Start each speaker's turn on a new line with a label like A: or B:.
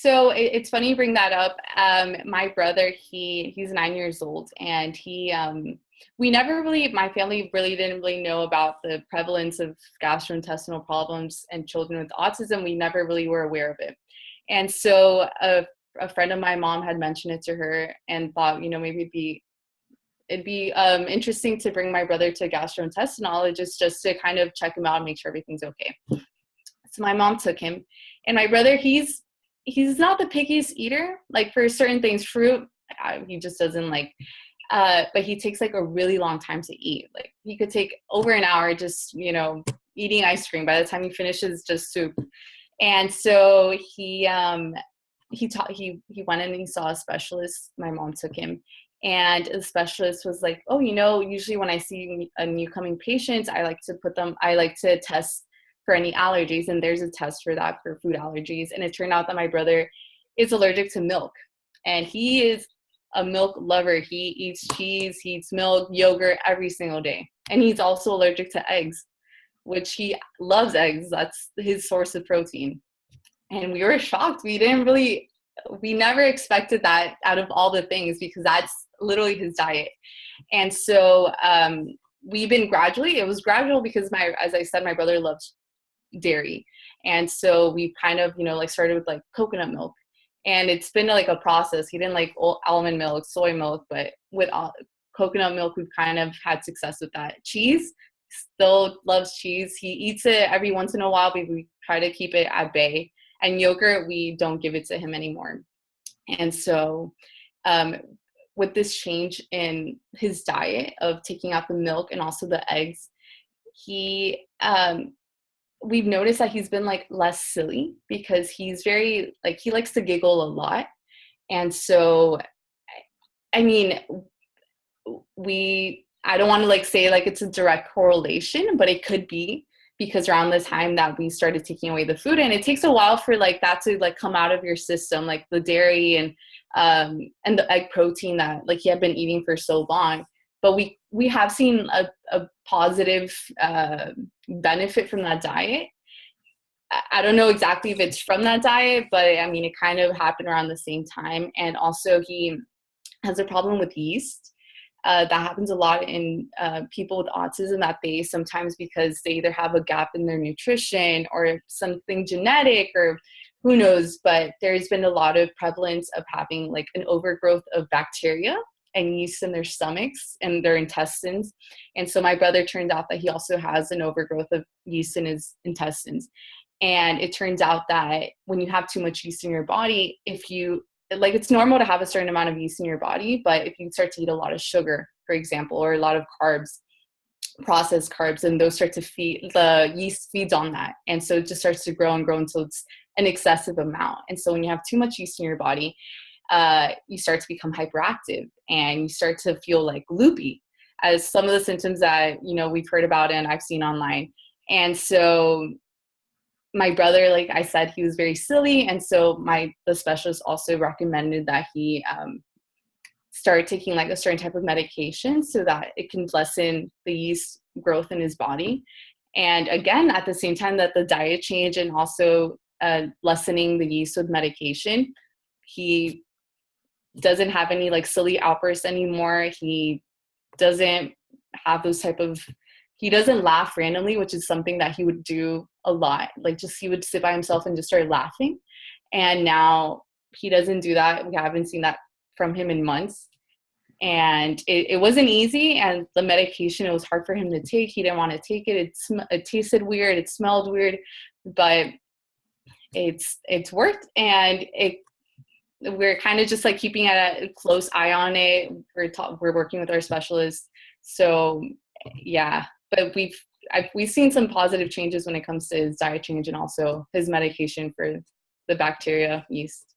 A: So it's funny you bring that up. My brother, he's 9 years old, and we never really, my family really didn't really know about the prevalence of gastrointestinal problems in children with autism. We never really were aware of it. And so a friend of my mom had mentioned it to her and thought, maybe it'd be interesting to bring my brother to a gastrointestinologist just to kind of check him out and make sure everything's okay. So my mom took him, and my brother, he's not the pickiest eater. Like for certain things, fruit, he just doesn't like. But he takes like a really long time to eat. Like he could take over an hour just, eating ice cream. By the time he finishes, just soup. And so he went in and he saw a specialist. My mom took him, and the specialist was like, oh, usually when I see a new coming patient, I like to test for any allergies, and there's a test for that for food allergies. And it turned out that my brother is allergic to milk, and he is a milk lover. He eats cheese, he eats milk, yogurt every single day. And he's also allergic to eggs, which he loves eggs. That's his source of protein. And we were shocked. We never expected that out of all the things, because that's literally his diet. And so it was gradual because as I said, my brother loves dairy. And so we kind of, started with like coconut milk. And it's been like a process. He didn't like almond milk, soy milk, but with coconut milk, we've kind of had success with that. Cheese, still loves cheese. He eats it every once in a while, but we try to keep it at bay. And yogurt, we don't give it to him anymore. And so with this change in his diet of taking out the milk and also the eggs, we've noticed that he's been like less silly, because he's very like, he likes to giggle a lot. And so, I mean, I don't want to like say like it's a direct correlation, but it could be, because around the time that we started taking away the food, and it takes a while for like that to like come out of your system, like the dairy and the egg protein that like he had been eating for so long. But we have seen a positive benefit from that diet. I don't know exactly if it's from that diet, but I mean, it kind of happened around the same time. And also he has a problem with yeast. That happens a lot in people with autism, that they sometimes, because they either have a gap in their nutrition or something genetic or who knows, but there's been a lot of prevalence of having like an overgrowth of bacteria and yeast in their stomachs and their intestines. And so my brother turned out that he also has an overgrowth of yeast in his intestines. And it turns out that when you have too much yeast in your body, it's normal to have a certain amount of yeast in your body, but if you start to eat a lot of sugar, for example, or a lot of carbs, processed carbs, and those start to the yeast feeds on that. And so it just starts to grow and grow until it's an excessive amount. And so when you have too much yeast in your body, you start to become hyperactive and you start to feel like loopy, as some of the symptoms that, we've heard about and I've seen online. And so my brother, like I said, he was very silly. And so the specialist also recommended that he start taking like a certain type of medication so that it can lessen the yeast growth in his body. And again, at the same time that the diet change and also lessening the yeast with medication, he doesn't have any like silly outbursts anymore. He doesn't have those he doesn't laugh randomly, which is something that he would do a lot. Like he would sit by himself and just start laughing. And now he doesn't do that. We haven't seen that from him in months. And it wasn't easy. And the medication, it was hard for him to take. He didn't want to take it. It tasted weird. It smelled weird, but it's worked. And we're kind of just like keeping a close eye on it. We're working with our specialists. So yeah, but we've seen some positive changes when it comes to his diet change and also his medication for the bacteria yeast.